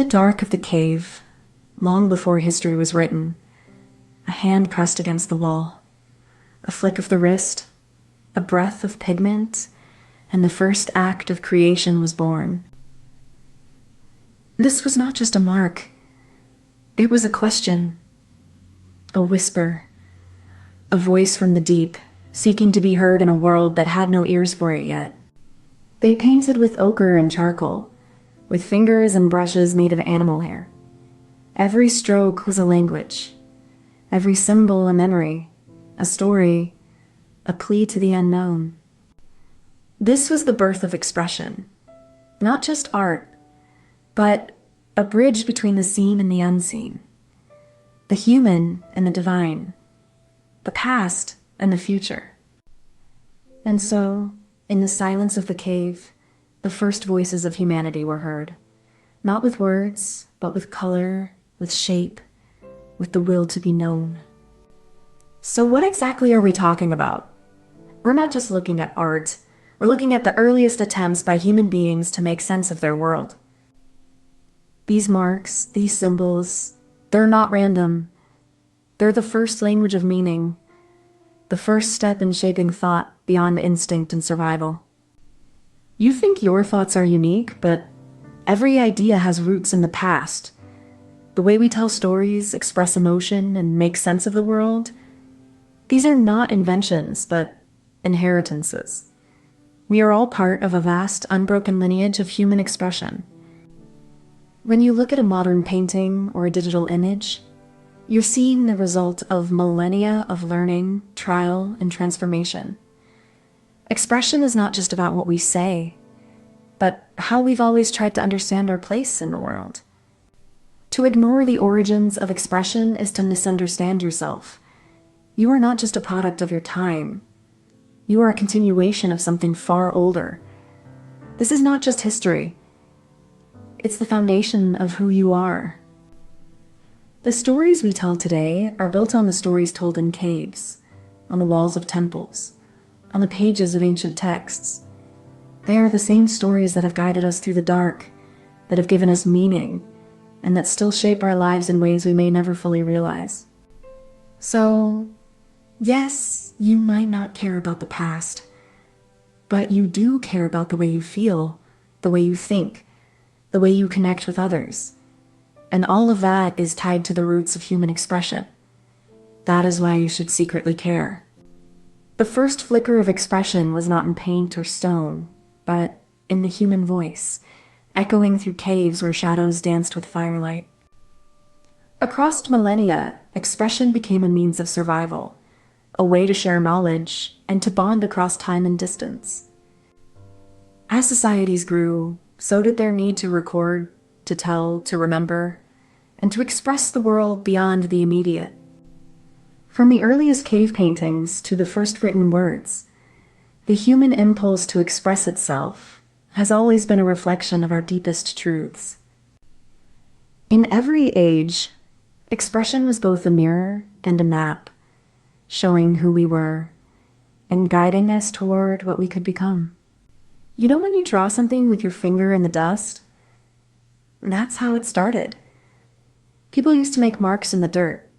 the dark of the cave, long before history was written, a hand pressed against the wall, a flick of the wrist, a breath of pigment, and the first act of creation was born. This was not just a mark. It was a question, a whisper, a voice from the deep, seeking to be heard in a world that had no ears for it yet. They painted with ochre and charcoal, with fingers and brushes made of animal hair. Every stroke was a language, every symbol a memory, a story, a plea to the unknown. This was the birth of expression, not just art, but a bridge between the seen and the unseen, the human and the divine, the past and the future. And so, in the silence of the cave, the first voices of humanity were heard, not with words, but with color, with shape, with the will to be known. So what exactly are we talking about? We're not just looking at art, we're looking at the earliest attempts by human beings to make sense of their world. These marks, these symbols, they're not random. They're the first language of meaning, the first step in shaping thought beyond instinct and survival. You think your thoughts are unique, but every idea has roots in the past. The way we tell stories, express emotion, and make sense of the world, these are not inventions, but inheritances. We are all part of a vast, unbroken lineage of human expression. When you look at a modern painting or a digital image, you're seeing the result of millennia of learning, trial, and transformation. Expression is not just about what we say, but how we've always tried to understand our place in the world. To ignore the origins of expression is to misunderstand yourself. You are not just a product of your time. You are a continuation of something far older. This is not just history. It's the foundation of who you are. The stories we tell today are built on the stories told in caves, on the walls of temples, on the pages of ancient texts. They are the same stories that have guided us through the dark, that have given us meaning, and that still shape our lives in ways we may never fully realize. So, yes, you might not care about the past, but you do care about the way you feel, the way you think, the way you connect with others. And all of that is tied to the roots of human expression. That is why you should secretly care. The first flicker of expression was not in paint or stone, but in the human voice, echoing through caves where shadows danced with firelight. Across millennia, expression became a means of survival, a way to share knowledge and to bond across time and distance. As societies grew, so did their need to record, to tell, to remember, and to express the world beyond the immediate. From the earliest cave paintings to the first written words, the human impulse to express itself has always been a reflection of our deepest truths. In every age, expression was both a mirror and a map, showing who we were and guiding us toward what we could become. You know when you draw something with your finger in the dust? That's how it started. People used to make marks in the dirt,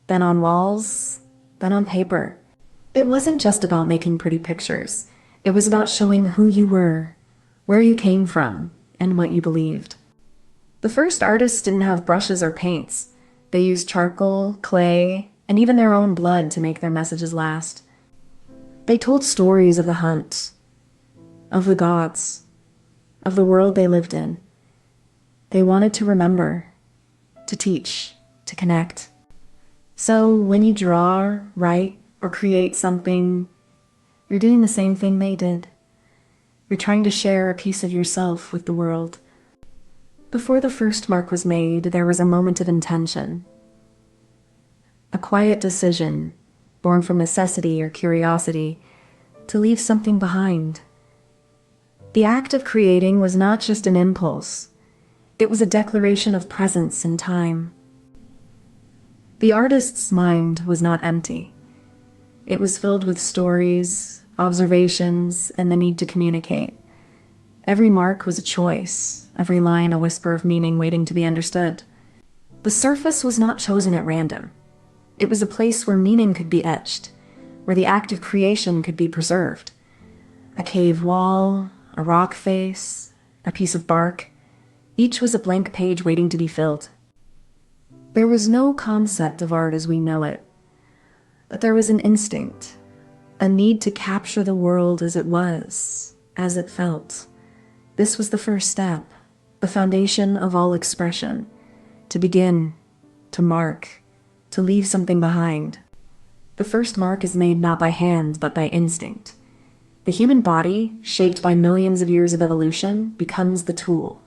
then on walls, then on paper. It wasn't just about making pretty pictures. It was about showing who you were, where you came from, and what you believed. The first artists didn't have brushes or paints. They used charcoal, clay, and even their own blood to make their messages last. They told stories of the hunt, of the gods, of the world they lived in. They wanted to remember, to teach, to connect. So when you draw, write, or create something, you're doing the same thing they did. You're trying to share a piece of yourself with the world. Before the first mark was made, there was a moment of intention. A quiet decision, born from necessity or curiosity, to leave something behind. The act of creating was not just an impulse. It was a declaration of presence in time. The artist's mind was not empty. It was filled with stories, observations, and the need to communicate. Every mark was a choice, every line a whisper of meaning waiting to be understood. The surface was not chosen at random. It was a place where meaning could be etched, where the act of creation could be preserved. A cave wall, a rock face, a piece of bark, each was a blank page waiting to be filled. There was no concept of art as we know it, but there was an instinct, a need to capture the world as it was, as it felt. This was the first step, the foundation of all expression, to begin, to mark, to leave something behind. The first mark is made not by hand, but by instinct. The human body, shaped by millions of years of evolution, becomes the tool.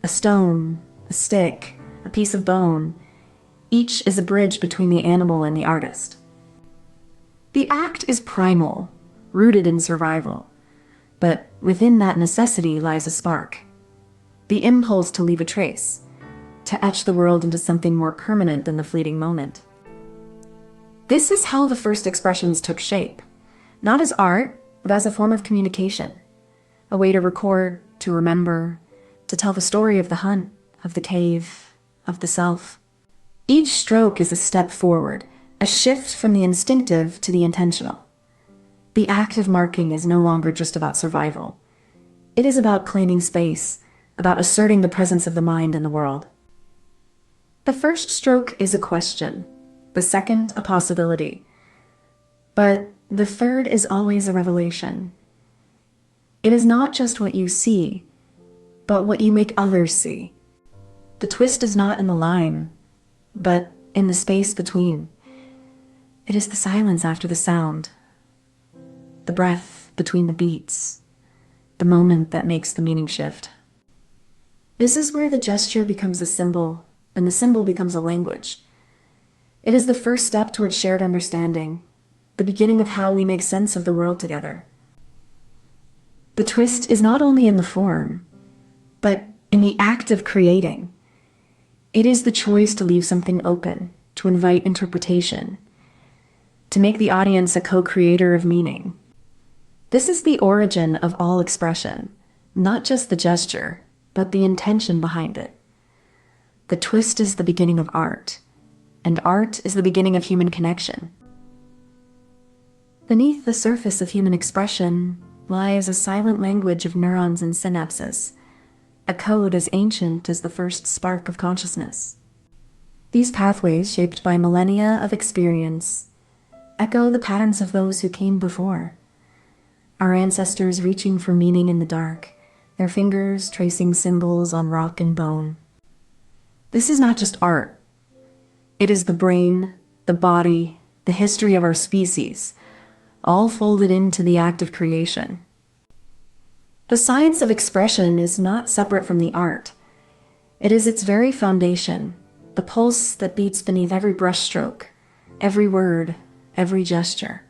A stone, a stick, a piece of bone, each is a bridge between the animal and the artist. The act is primal, rooted in survival, but within that necessity lies a spark. The impulse to leave a trace, to etch the world into something more permanent than the fleeting moment. This is how the first expressions took shape, not as art, but as a form of communication, a way to record, to remember, to tell the story of the hunt, of the cave, of the self. Each stroke is a step forward, a shift from the instinctive to the intentional. The act of marking is no longer just about survival. It is about claiming space, about asserting the presence of the mind in the world. The first stroke is a question, the second a possibility, but the third is always a revelation. It is not just what you see, but what you make others see. The twist is not in the line, but in the space between. It is the silence after the sound, the breath between the beats, the moment that makes the meaning shift. This is where the gesture becomes a symbol, and the symbol becomes a language. It is the first step towards shared understanding, the beginning of how we make sense of the world together. The twist is not only in the form, but in the act of creating. It is the choice to leave something open, to invite interpretation, to make the audience a co-creator of meaning. This is the origin of all expression, not just the gesture, but the intention behind it. The twist is the beginning of art, and art is the beginning of human connection. Beneath the surface of human expression lies a silent language of neurons and synapses, a code as ancient as the first spark of consciousness. These pathways, shaped by millennia of experience, echo the patterns of those who came before. Our ancestors reaching for meaning in the dark, their fingers tracing symbols on rock and bone. This is not just art. It is the brain, the body, the history of our species, all folded into the act of creation. The science of expression is not separate from the art. It is its very foundation, the pulse that beats beneath every brushstroke, every word, every gesture.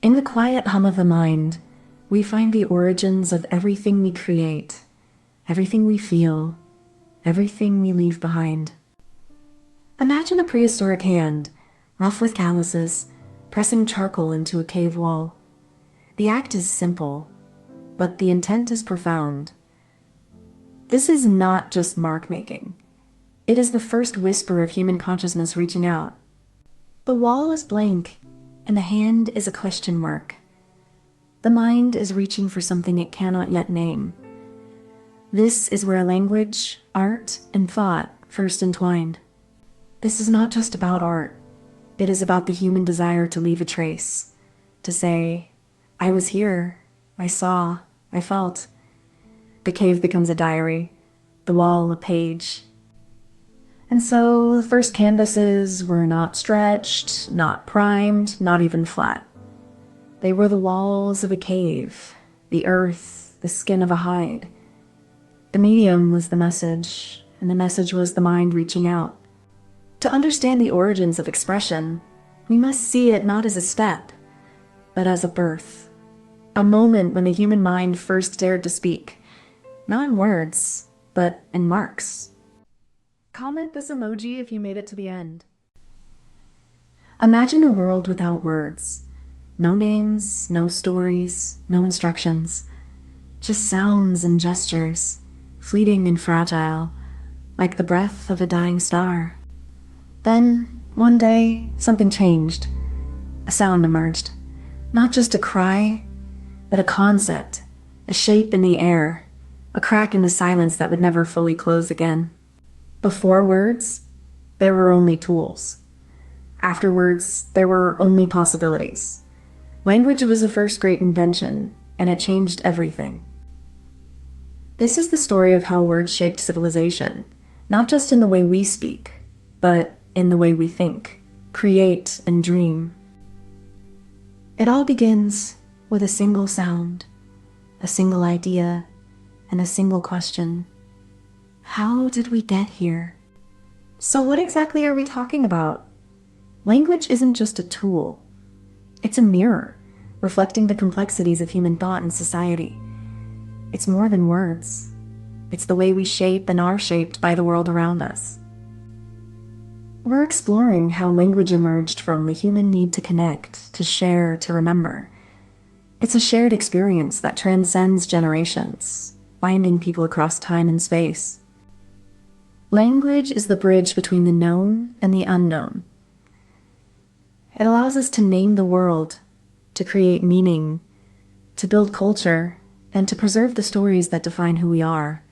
In the quiet hum of the mind, we find the origins of everything we create, everything we feel, everything we leave behind. Imagine a prehistoric hand, rough with calluses, pressing charcoal into a cave wall. The act is simple, but the intent is profound. This is not just mark-making. It is the first whisper of human consciousness reaching out. The wall is blank, and the hand is a question mark. The mind is reaching for something it cannot yet name. This is where language, art, and thought first entwined. This is not just about art. It is about the human desire to leave a trace, to say, I was here, I saw, I felt. The cave becomes a diary, the wall a page. And so the first canvases were not stretched, not primed, not even flat. They were the walls of a cave, the earth, the skin of a hide. The medium was the message, and the message was the mind reaching out. To understand the origins of expression, we must see it not as a step, but as a birth, a moment when the human mind first dared to speak, not in words, but in marks. Comment this emoji if you made it to the end. Imagine a world without words. No names, no stories, no instructions. Just sounds and gestures. fleeting and fragile, like the breath of a dying star. Then, one day, something changed. A sound emerged. Not just a cry, but a concept, a shape in the air, a crack in the silence that would never fully close again. Before words, there were only tools. Afterwards, there were only possibilities. Language was the first great invention, and it changed everything. This is the story of how words shaped civilization, not just in the way we speak, but in the way we think, create, and dream. It all begins with a single sound, a single idea, and a single question. How did we get here? So what exactly are we talking about? Language isn't just a tool. It's a mirror, reflecting the complexities of human thought and society. It's more than words. It's the way we shape and are shaped by the world around us. We're exploring how language emerged from the human need to connect, to share, to remember. It's a shared experience that transcends generations, binding people across time and space. Language is the bridge between the known and the unknown. It allows us to name the world, to create meaning, to build culture, and to preserve the stories that define who we are.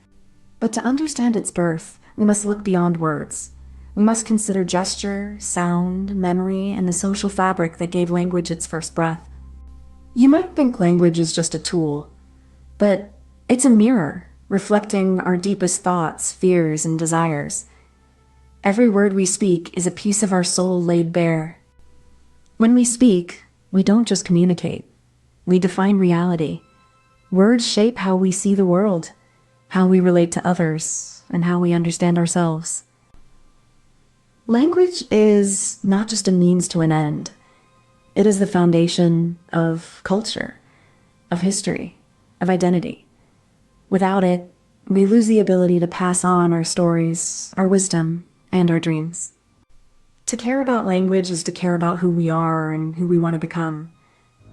But to understand its birth, we must look beyond words. We must consider gesture, sound, memory, and the social fabric that gave language its first breath. You might think language is just a tool, but it's a mirror, reflecting our deepest thoughts, fears, and desires. Every word we speak is a piece of our soul laid bare. When we speak, we don't just communicate. We define reality. Words shape how we see the world, how we relate to others, and how we understand ourselves. Language is not just a means to an end. It is the foundation of culture, of history, of identity. Without it, we lose the ability to pass on our stories, our wisdom, and our dreams. To care about language is to care about who we are and who we want to become.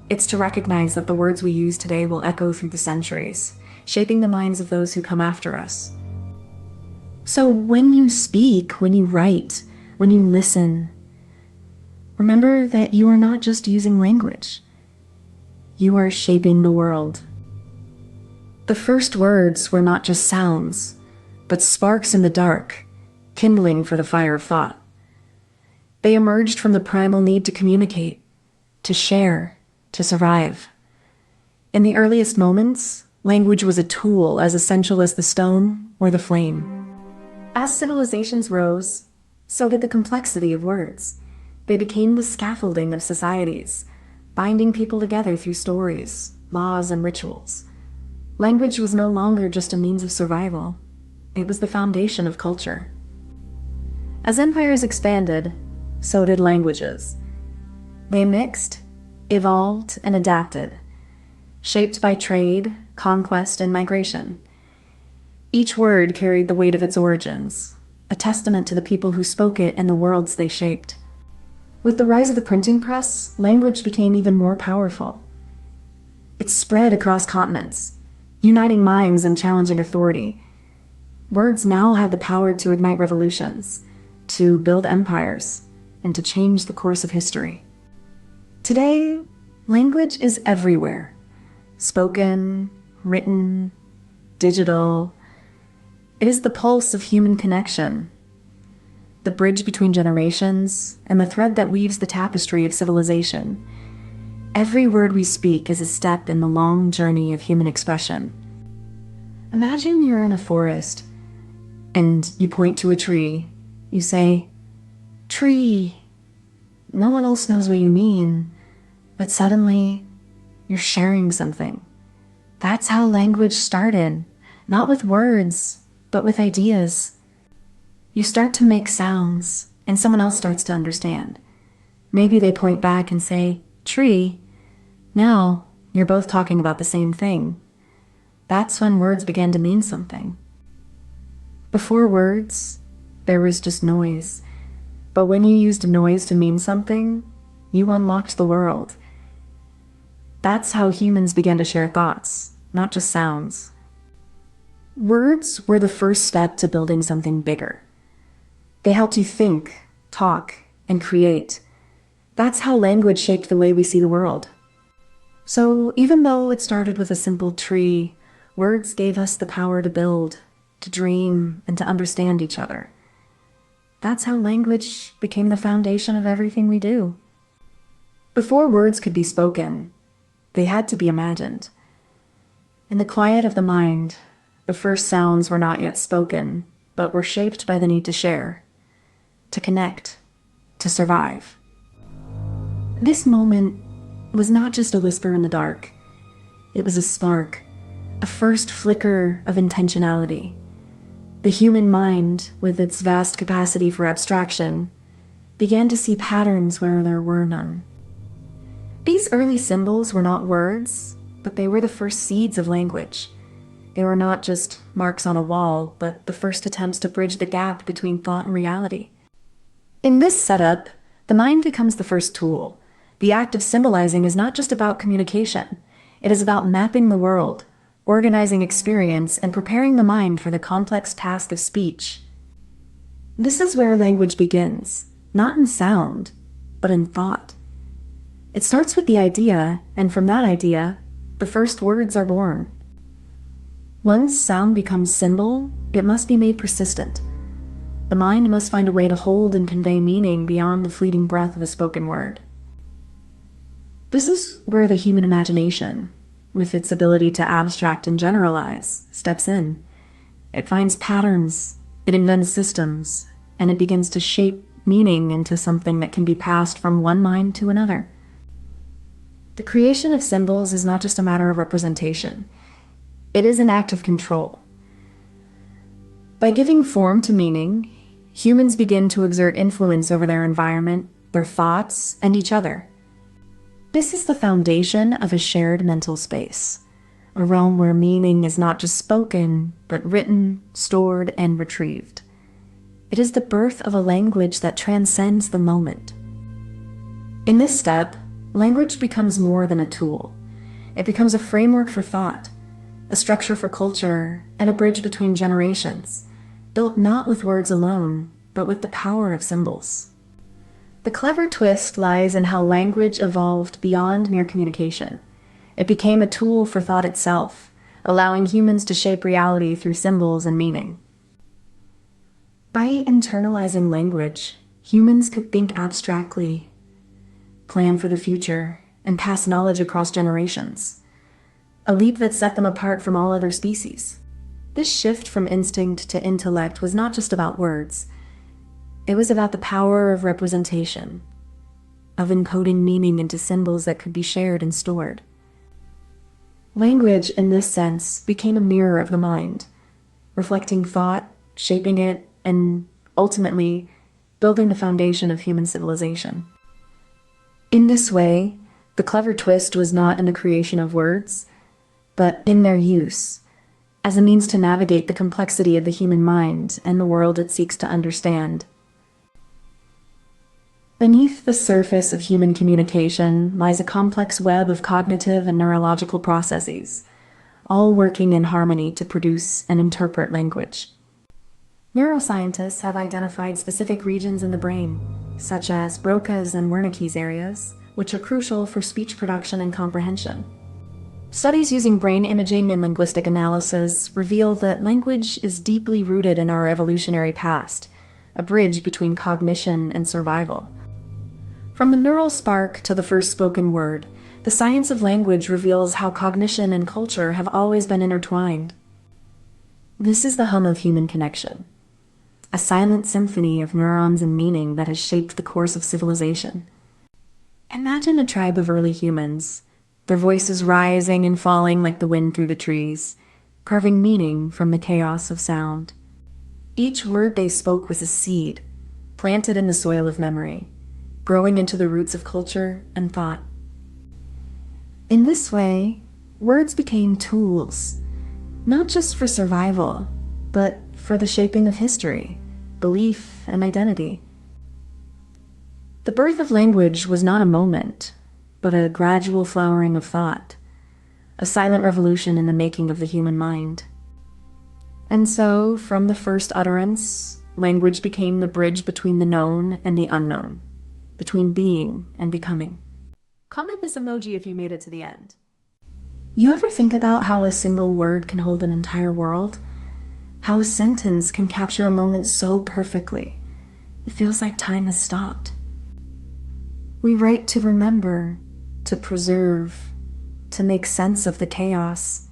It's to recognize that the words we use today will echo through the centuries, shaping the minds of those who come after us. So when you speak, when you write, when you listen, remember that you are not just using language. You are shaping the world. The first words were not just sounds, but sparks in the dark, kindling for the fire of thought. They emerged from the primal need to communicate, to share, to survive. In the earliest moments, language was a tool as essential as the stone or the flame. As civilizations rose, so did the complexity of words. They became the scaffolding of societies, binding people together through stories, laws, and rituals. Language was no longer just a means of survival. It was the foundation of culture. As empires expanded, so did languages. They mixed, evolved, and adapted, shaped by trade, conquest, and migration. Each word carried the weight of its origins, a testament to the people who spoke it and the worlds they shaped. With the rise of the printing press, language became even more powerful. It spread across continents, uniting minds and challenging authority. Words now have the power to ignite revolutions, to build empires, and to change the course of history. Today, language is everywhere. Spoken, written, digital. It is the pulse of human connection, the bridge between generations, and the thread that weaves the tapestry of civilization. Every word we speak is a step in the long journey of human expression. Imagine you're in a forest, and you point to a tree. You say, "Tree." No one else knows what you mean, but suddenly, you're sharing something. That's how language started, not with words, but with ideas. You start to make sounds, and someone else starts to understand. Maybe they point back and say, "Tree." Now, you're both talking about the same thing. That's when words began to mean something. Before words, there was just noise. But when you used noise to mean something, you unlocked the world. That's how humans began to share thoughts, not just sounds. Words were the first step to building something bigger. They helped you think, talk, and create. That's how language shaped the way we see the world. So even though it started with a simple tree, words gave us the power to build, to dream, and to understand each other. That's how language became the foundation of everything we do. Before words could be spoken, they had to be imagined. In the quiet of the mind, the first sounds were not yet spoken, but were shaped by the need to share, to connect, to survive. This moment was not just a whisper in the dark. It was a spark, a first flicker of intentionality. The human mind, with its vast capacity for abstraction, began to see patterns where there were none. These early symbols were not words, but they were the first seeds of language. They were not just marks on a wall, but the first attempts to bridge the gap between thought and reality. In this setup, the mind becomes the first tool. The act of symbolizing is not just about communication. It is about mapping the world, organizing experience, and preparing the mind for the complex task of speech. This is where language begins, not in sound, but in thought. It starts with the idea, and from that idea, the first words are born. Once sound becomes symbol, it must be made persistent. The mind must find a way to hold and convey meaning beyond the fleeting breath of a spoken word. This is where the human imagination, with its ability to abstract and generalize, steps in. It finds patterns, it invents systems, and it begins to shape meaning into something that can be passed from one mind to another. The creation of symbols is not just a matter of representation. It is an act of control. By giving form to meaning, humans begin to exert influence over their environment, their thoughts, and each other. This is the foundation of a shared mental space, a realm where meaning is not just spoken, but written, stored, and retrieved. It is the birth of a language that transcends the moment. In this step, language becomes more than a tool. It becomes a framework for thought, a structure for culture, and a bridge between generations, built not with words alone, but with the power of symbols. The clever twist lies in how language evolved beyond mere communication. It became a tool for thought itself, allowing humans to shape reality through symbols and meaning. By internalizing language, humans could think abstractly, plan for the future, and pass knowledge across generations, a leap that set them apart from all other species. This shift from instinct to intellect was not just about words. It was about the power of representation, of encoding meaning into symbols that could be shared and stored. Language, in this sense, became a mirror of the mind, reflecting thought, shaping it, and ultimately building the foundation of human civilization. In this way, the clever twist was not in the creation of words, but in their use, as a means to navigate the complexity of the human mind and the world it seeks to understand. Beneath the surface of human communication lies a complex web of cognitive and neurological processes, all working in harmony to produce and interpret language. Neuroscientists have identified specific regions in the brain, such as Broca's and Wernicke's areas, which are crucial for speech production and comprehension. Studies using brain imaging and linguistic analysis reveal that language is deeply rooted in our evolutionary past, a bridge between cognition and survival. From the neural spark to the first spoken word, the science of language reveals how cognition and culture have always been intertwined. This is the hum of human connection, a silent symphony of neurons and meaning that has shaped the course of civilization. Imagine a tribe of early humans, their voices rising and falling like the wind through the trees, carving meaning from the chaos of sound. Each word they spoke was a seed, planted in the soil of memory, growing into the roots of culture and thought. In this way, words became tools, not just for survival, but for the shaping of history, belief, and identity. The birth of language was not a moment, but a gradual flowering of thought, a silent revolution in the making of the human mind. And so, from the first utterance, language became the bridge between the known and the unknown, between being and becoming. Comment this emoji if you made it to the end. You ever think about how a single word can hold an entire world? How a sentence can capture a moment so perfectly? It feels like time has stopped. We write to remember, to preserve, to make sense of the chaos.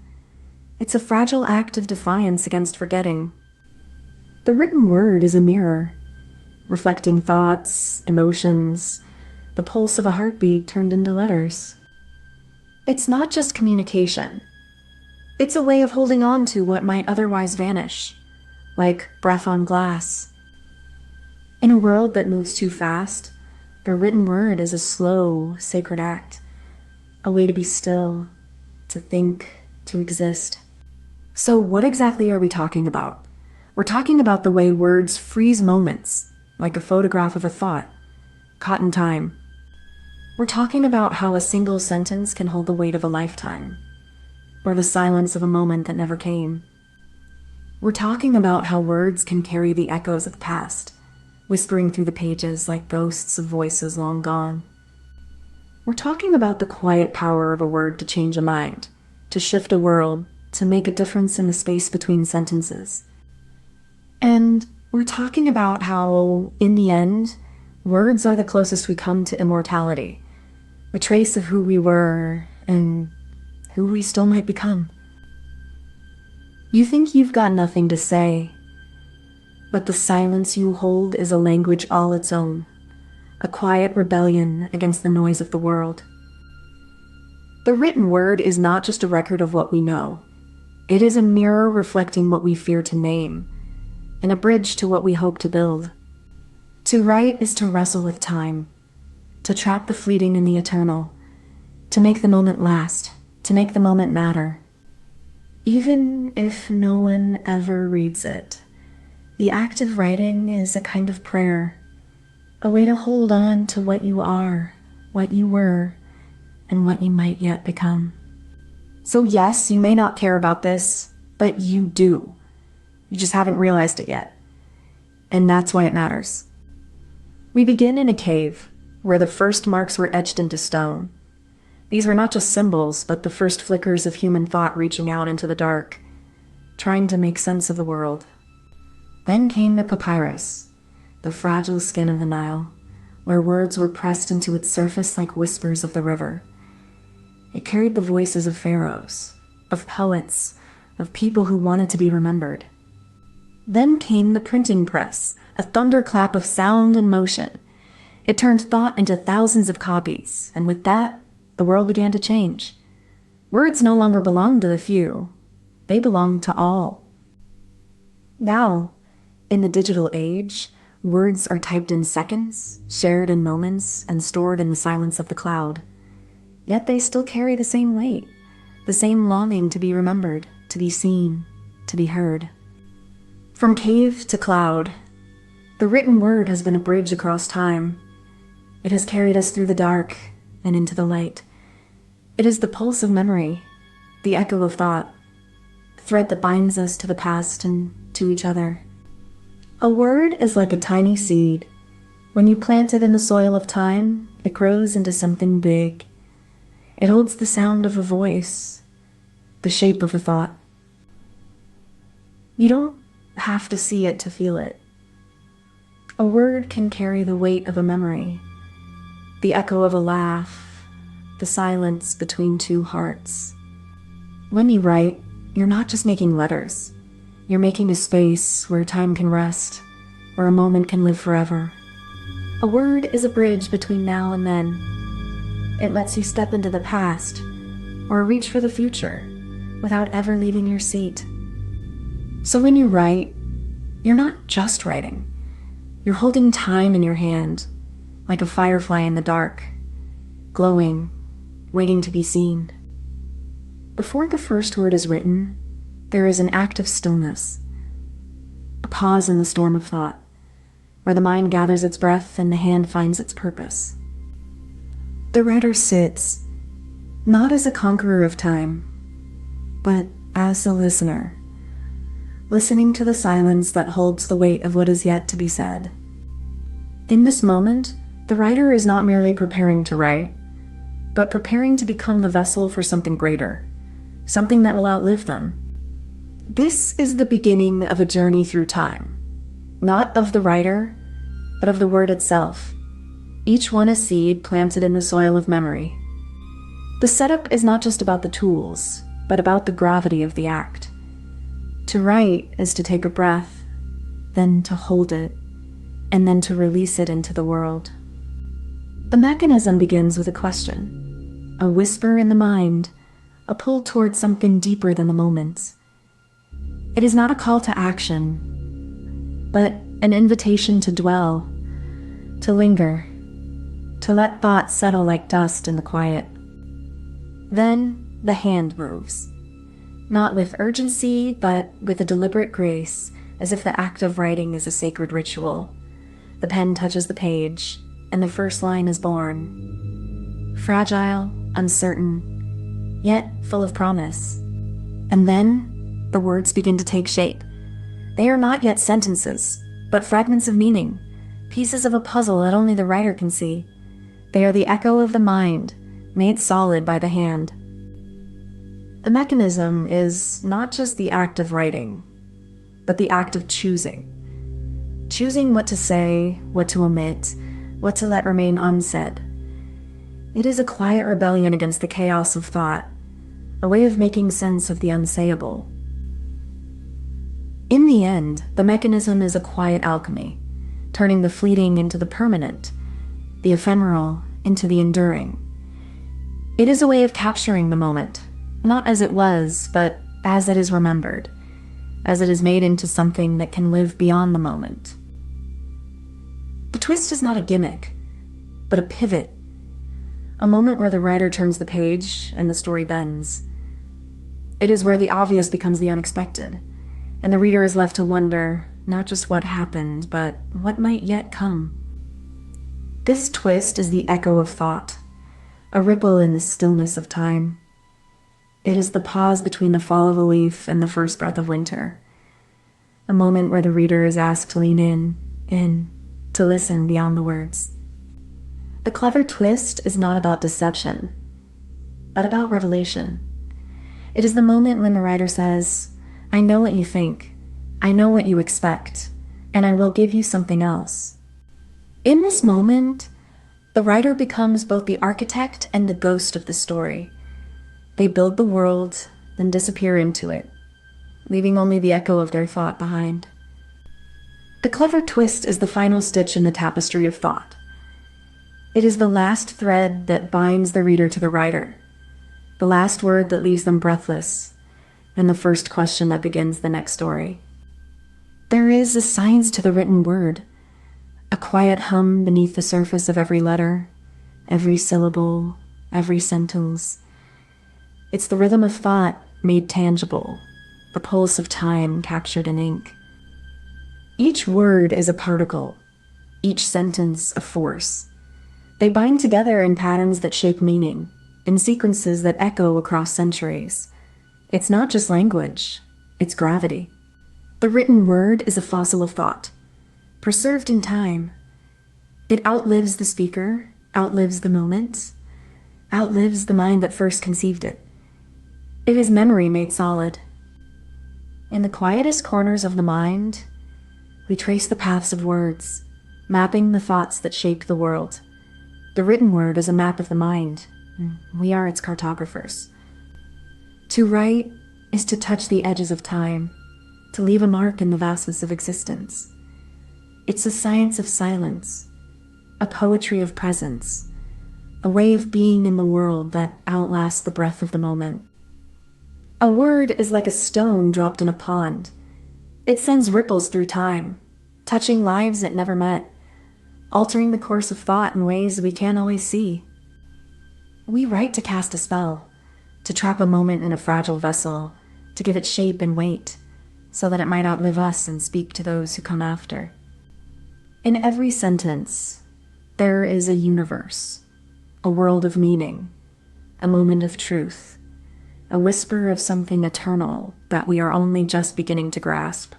It's a fragile act of defiance against forgetting. The written word is a mirror, reflecting thoughts, emotions, the pulse of a heartbeat turned into letters. It's not just communication. It's a way of holding on to what might otherwise vanish, like breath on glass. In a world that moves too fast, the written word is a slow, sacred act, a way to be still, to think, to exist. So what exactly are we talking about? We're talking about the way words freeze moments, like a photograph of a thought, caught in time. We're talking about how a single sentence can hold the weight of a lifetime, or the silence of a moment that never came. We're talking about how words can carry the echoes of the past, whispering through the pages like ghosts of voices long gone. We're talking about the quiet power of a word to change a mind, to shift a world, to make a difference in the space between sentences. And we're talking about how, in the end, words are the closest we come to immortality, a trace of who we were and who we still might become. You think you've got nothing to say, but the silence you hold is a language all its own, a quiet rebellion against the noise of the world. The written word is not just a record of what we know. It is a mirror reflecting what we fear to name, and a bridge to what we hope to build. To write is to wrestle with time, to trap the fleeting in the eternal, to make the moment last, to make the moment matter. Even if no one ever reads it, the act of writing is a kind of prayer, a way to hold on to what you are, what you were, and what you might yet become. So yes, you may not care about this, but you do. You just haven't realized it yet. And that's why it matters. We begin in a cave, where the first marks were etched into stone. These were not just symbols, but the first flickers of human thought reaching out into the dark, trying to make sense of the world. Then came the papyrus, the fragile skin of the Nile, where words were pressed into its surface like whispers of the river. It carried the voices of pharaohs, of poets, of people who wanted to be remembered. Then came the printing press, a thunderclap of sound and motion. It turned thought into thousands of copies, and with that, the world began to change. Words no longer belonged to the few. They belonged to all. Now, in the digital age, words are typed in seconds, shared in moments, and stored in the silence of the cloud. Yet they still carry the same weight, the same longing to be remembered, to be seen, to be heard. From cave to cloud, the written word has been a bridge across time. It has carried us through the dark and into the light. It is the pulse of memory, the echo of thought, the thread that binds us to the past and to each other. A word is like a tiny seed. When you plant it in the soil of time, it grows into something big. It holds the sound of a voice, the shape of a thought. You don't have to see it to feel it. A word can carry the weight of a memory, the echo of a laugh, the silence between two hearts. When you write, you're not just making letters. You're making a space where time can rest, where a moment can live forever. A word is a bridge between now and then. It lets you step into the past, or reach for the future, without ever leaving your seat. So when you write, you're not just writing. You're holding time in your hand, like a firefly in the dark, glowing, waiting to be seen. Before the first word is written, there is an act of stillness, a pause in the storm of thought, where the mind gathers its breath and the hand finds its purpose. The writer sits, not as a conqueror of time, but as a listener listening to the silence that holds the weight of what is yet to be said. In this moment, the writer is not merely preparing to write, but preparing to become the vessel for something greater, something that will outlive them. This is the beginning of a journey through time, not of the writer, but of the word itself, each one a seed planted in the soil of memory. The setup is not just about the tools, but about the gravity of the act. To write is to take a breath, then to hold it, and then to release it into the world. The mechanism begins with a question, a whisper in the mind, a pull towards something deeper than the moment. It is not a call to action, but an invitation to dwell, to linger, to let thoughts settle like dust in the quiet. Then the hand moves, not with urgency, but with a deliberate grace, as if the act of writing is a sacred ritual. The pen touches the page, and the first line is born. Fragile, uncertain, yet full of promise. And then the words begin to take shape. They are not yet sentences, but fragments of meaning, pieces of a puzzle that only the writer can see. They are the echo of the mind, made solid by the hand. The mechanism is not just the act of writing, but the act of choosing. Choosing what to say, what to omit, what to let remain unsaid. It is a quiet rebellion against the chaos of thought, a way of making sense of the unsayable. In the end, the mechanism is a quiet alchemy, turning the fleeting into the permanent, the ephemeral into the enduring. It is a way of capturing the moment, not as it was, but as it is remembered, as it is made into something that can live beyond the moment. The twist is not a gimmick, but a pivot, a moment where the writer turns the page and the story bends. It is where the obvious becomes the unexpected, and the reader is left to wonder not just what happened, but what might yet come. This twist is the echo of thought, a ripple in the stillness of time. It is the pause between the fall of a leaf and the first breath of winter, a moment where the reader is asked to lean in, to listen beyond the words. The clever twist is not about deception, but about revelation. It is the moment when the writer says, "I know what you think, I know what you expect, and I will give you something else." In this moment, the writer becomes both the architect and the ghost of the story. They build the world, then disappear into it, leaving only the echo of their thought behind. The clever twist is the final stitch in the tapestry of thought. It is the last thread that binds the reader to the writer, the last word that leaves them breathless, and the first question that begins the next story. There is a science to the written word, a quiet hum beneath the surface of every letter, every syllable, every sentence. It's the rhythm of thought made tangible, the pulse of time captured in ink. Each word is a particle, each sentence a force. They bind together in patterns that shape meaning, in sequences that echo across centuries. It's not just language, it's gravity. The written word is a fossil of thought, preserved in time. It outlives the speaker, outlives the moment, outlives the mind that first conceived it. It is memory made solid. In the quietest corners of the mind, we trace the paths of words, mapping the thoughts that shaped the world. The written word is a map of the mind. We are its cartographers. To write is to touch the edges of time, to leave a mark in the vastness of existence. It's a science of silence, a poetry of presence, a way of being in the world that outlasts the breath of the moment. A word is like a stone dropped in a pond. It sends ripples through time, touching lives it never met, altering the course of thought in ways we can't always see. We write to cast a spell, to trap a moment in a fragile vessel, to give it shape and weight, so that it might outlive us and speak to those who come after. In every sentence, there is a universe, a world of meaning, a moment of truth, a whisper of something eternal that we are only just beginning to grasp.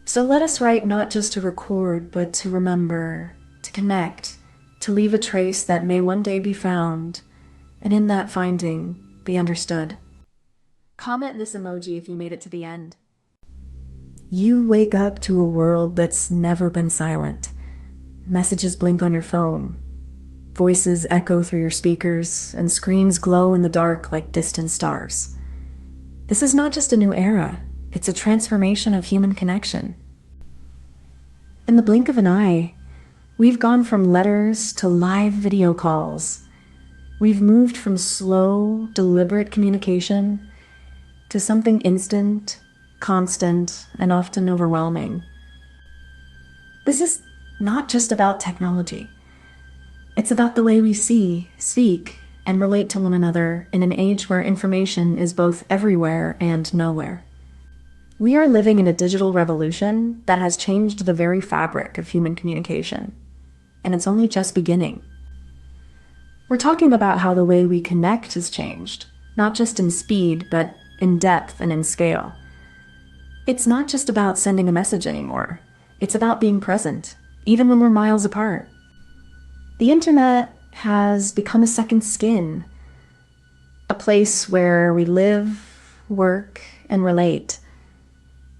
So let us write not just to record, but to remember, to connect, to leave a trace that may one day be found, and in that finding, be understood. Comment this emoji if you made it to the end. You wake up to a world that's never been silent. Messages blink on your phone. Voices echo through your speakers, and screens glow in the dark like distant stars. This is not just a new era. It's a transformation of human connection. In the blink of an eye, we've gone from letters to live video calls. We've moved from slow, deliberate communication to something instant, constant, and often overwhelming. This is not just about technology. It's about the way we see, speak, and relate to one another in an age where information is both everywhere and nowhere. We are living in a digital revolution that has changed the very fabric of human communication, and it's only just beginning. We're talking about how the way we connect has changed, not just in speed, but in depth and in scale. It's not just about sending a message anymore. It's about being present, even when we're miles apart. The internet has become a second skin, a place where we live, work, and relate.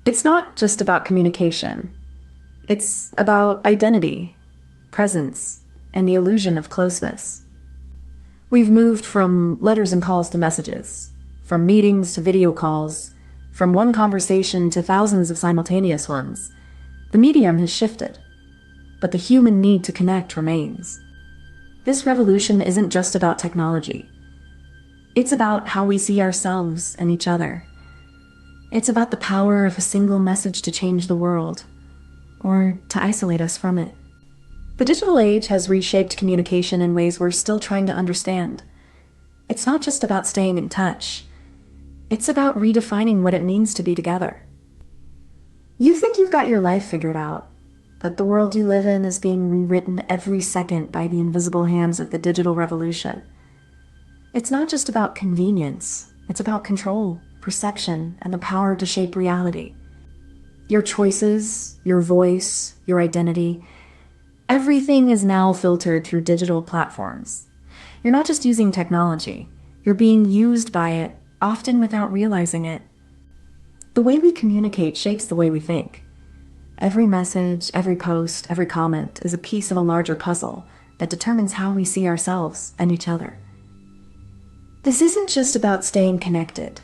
It's not just about communication. It's about identity, presence, and the illusion of closeness. We've moved from letters and calls to messages, from meetings to video calls, from one conversation to thousands of simultaneous ones. The medium has shifted, but the human need to connect remains. This revolution isn't just about technology. It's about how we see ourselves and each other. It's about the power of a single message to change the world, or to isolate us from it. The digital age has reshaped communication in ways we're still trying to understand. It's not just about staying in touch. It's about redefining what it means to be together. You think you've got your life figured out, but the world you live in is being rewritten every second by the invisible hands of the digital revolution. It's not just about convenience. It's about control, perception, and the power to shape reality. Your choices, your voice, your identity, everything is now filtered through digital platforms. You're not just using technology, you're being used by it, often without realizing it. The way we communicate shapes the way we think. Every message, every post, every comment is a piece of a larger puzzle that determines how we see ourselves and each other. This isn't just about staying connected.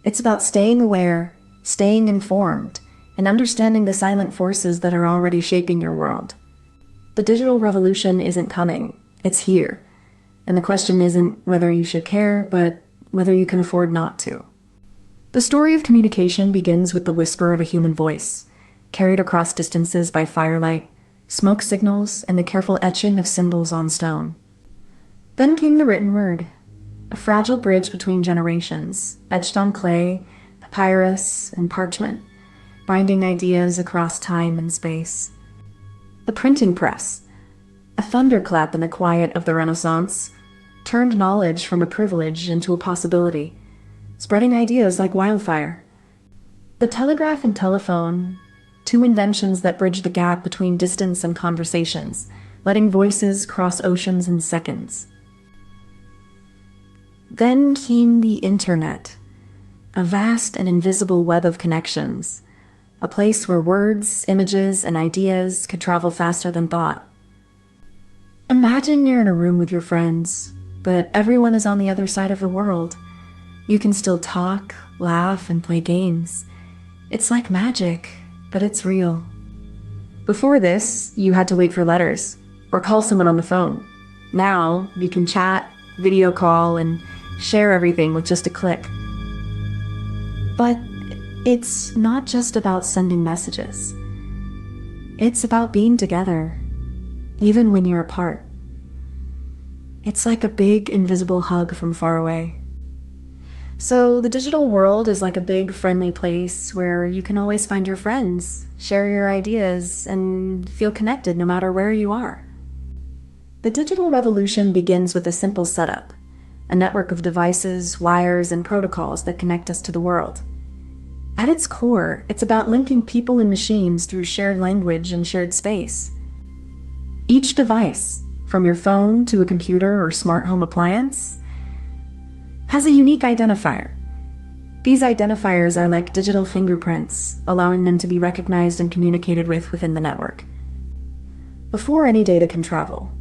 It's about staying aware, staying informed, and understanding the silent forces that are already shaping your world. The digital revolution isn't coming, it's here. And the question isn't whether you should care, but whether you can afford not to. The story of communication begins with the whisper of a human voice, carried across distances by firelight, smoke signals, and the careful etching of symbols on stone. Then came the written word, a fragile bridge between generations, etched on clay, papyrus, and parchment, binding ideas across time and space. The printing press, a thunderclap in the quiet of the Renaissance, turned knowledge from a privilege into a possibility, spreading ideas like wildfire. The telegraph and telephone, two inventions that bridge the gap between distance and conversations, letting voices cross oceans in seconds. Then came the internet, a vast and invisible web of connections, a place where words, images, and ideas could travel faster than thought. Imagine you're in a room with your friends, but everyone is on the other side of the world. You can still talk, laugh, and play games. It's like magic, but it's real. Before this, you had to wait for letters, or call someone on the phone. Now, you can chat, video call, and share everything with just a click. But it's not just about sending messages. It's about being together, even when you're apart. It's like a big, invisible hug from far away. So the digital world is like a big, friendly place where you can always find your friends, share your ideas, and feel connected no matter where you are. The digital revolution begins with a simple setup, a network of devices, wires, and protocols that connect us to the world. At its core, it's about linking people and machines through shared language and shared space. Each device, from your phone to a computer or smart home appliance, has a unique identifier. These identifiers are like digital fingerprints, allowing them to be recognized and communicated with within the network. Before any data can travel,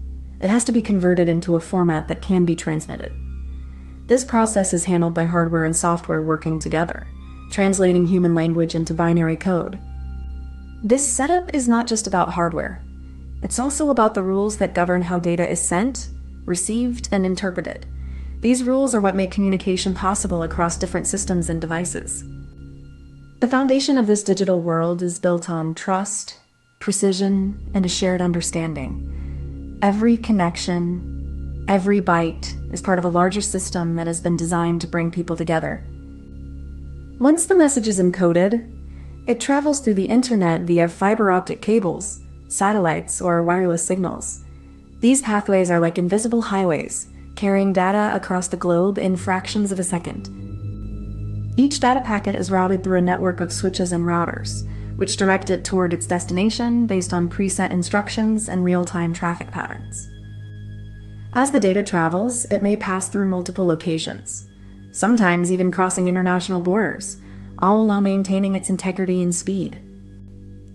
it has to be converted into a format that can be transmitted. This process is handled by hardware and software working together, translating human language into binary code. This setup is not just about hardware. It's also about the rules that govern how data is sent, received, and interpreted. These rules are what make communication possible across different systems and devices. The foundation of this digital world is built on trust, precision, and a shared understanding. Every connection, every byte is part of a larger system that has been designed to bring people together. Once the message is encoded, it travels through the internet via fiber optic cables, satellites, or wireless signals. These pathways are like invisible highways, carrying data across the globe in fractions of a second. Each data packet is routed through a network of switches and routers, which direct it toward its destination based on preset instructions and real-time traffic patterns. As the data travels, it may pass through multiple locations, sometimes even crossing international borders, all while maintaining its integrity and speed.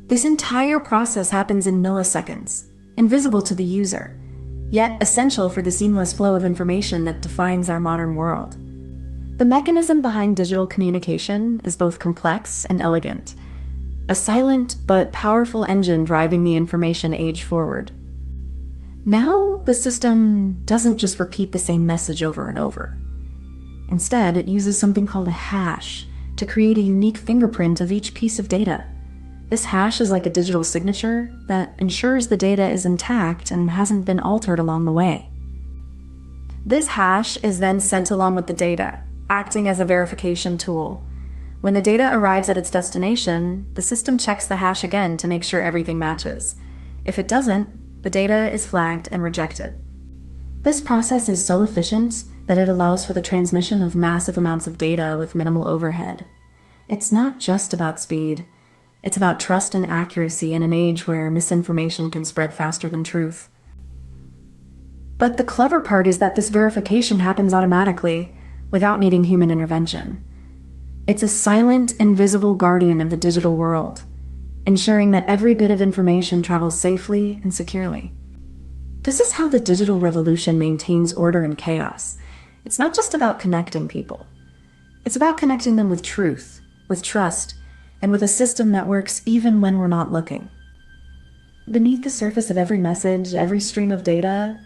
This entire process happens in milliseconds, invisible to the user, yet essential for the seamless flow of information that defines our modern world. The mechanism behind digital communication is both complex and elegant, a silent but powerful engine driving the information age forward. Now, the system doesn't just repeat the same message over and over. Instead, it uses something called a hash to create a unique fingerprint of each piece of data. This hash is like a digital signature that ensures the data is intact and hasn't been altered along the way. This hash is then sent along with the data, acting as a verification tool. When the data arrives at its destination, the system checks the hash again to make sure everything matches. If it doesn't, the data is flagged and rejected. This process is so efficient that it allows for the transmission of massive amounts of data with minimal overhead. It's not just about speed. It's about trust and accuracy in an age where misinformation can spread faster than truth. But the clever part is that this verification happens automatically, without needing human intervention. It's a silent, invisible guardian of the digital world, ensuring that every bit of information travels safely and securely. This is how the digital revolution maintains order and chaos. It's not just about connecting people. It's about connecting them with truth, with trust, and with a system that works even when we're not looking. Beneath the surface of every message, every stream of data,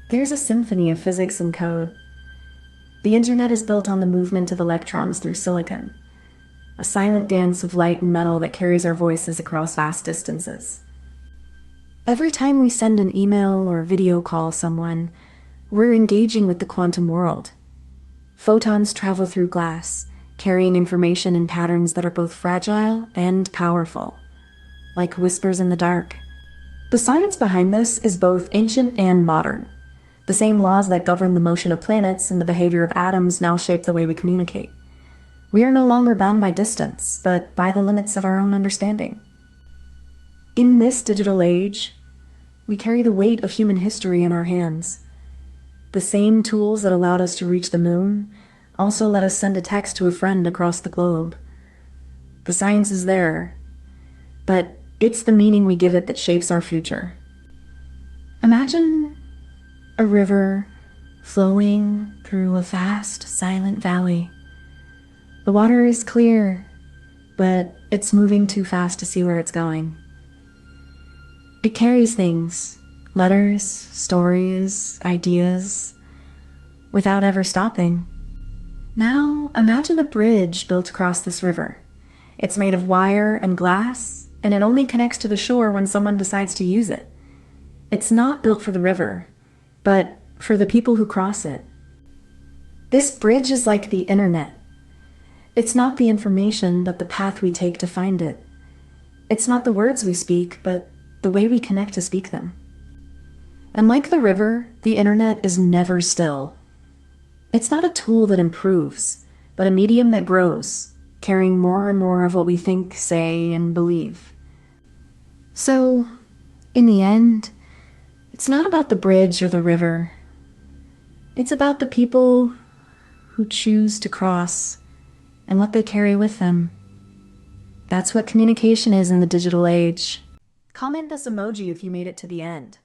there's a symphony of physics and code. The internet is built on the movement of electrons through silicon, a silent dance of light and metal that carries our voices across vast distances. Every time we send an email or video call someone, we're engaging with the quantum world. Photons travel through glass, carrying information in patterns that are both fragile and powerful, like whispers in the dark. The science behind this is both ancient and modern. The same laws that govern the motion of planets and the behavior of atoms now shape the way we communicate. We are no longer bound by distance, but by the limits of our own understanding. In this digital age, we carry the weight of human history in our hands. The same tools that allowed us to reach the moon also let us send a text to a friend across the globe. The science is there, but it's the meaning we give it that shapes our future. Imagine a river flowing through a vast, silent valley. The water is clear, but it's moving too fast to see where it's going. It carries things, letters, stories, ideas, without ever stopping. Now, imagine a bridge built across this river. It's made of wire and glass, and it only connects to the shore when someone decides to use it. It's not built for the river, but for the people who cross it. This bridge is like the internet. It's not the information, but the path we take to find it. It's not the words we speak, but the way we connect to speak them. And like the river, the internet is never still. It's not a tool that improves, but a medium that grows, carrying more and more of what we think, say, and believe. So, in the end, it's not about the bridge or the river. It's about the people who choose to cross and what they carry with them. That's what communication is in the digital age. Comment this emoji if you made it to the end.